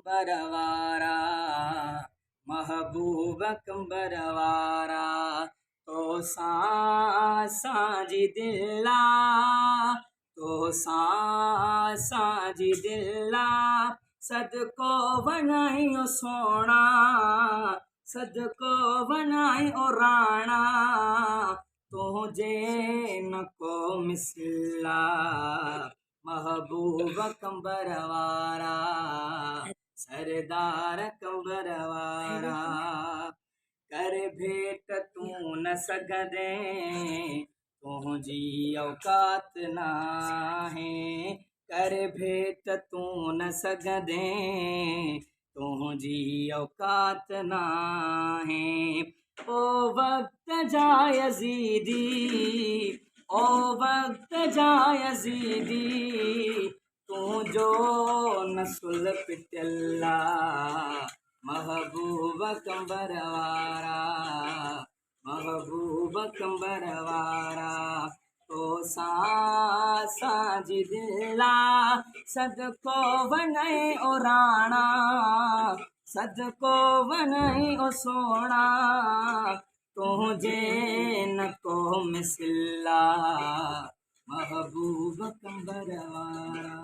कंबरवारा महबूब कंबरवारा तो साजी दिला तो साजी दिला सदको बनाइयो सोना सदको बनाइयो राणा तुझे न को मिसला महबूब कंबरवारा सरदार कंबरवारा कर भेट तू न सगदे तुझी औकात ना है कर भेट तू न सगदे तुझी औकात ना है ओ वक्त जा यजीदी ओ वक्त जा यजीदी तू जो नसुल पिटल्ला महबूब कंबरवारा महबूब कंबरवारा तो साजी दिला सदको वनय ओ राणा सदको वनय ओ सोना तुझे न को मिसला महबूब कंबरवारा।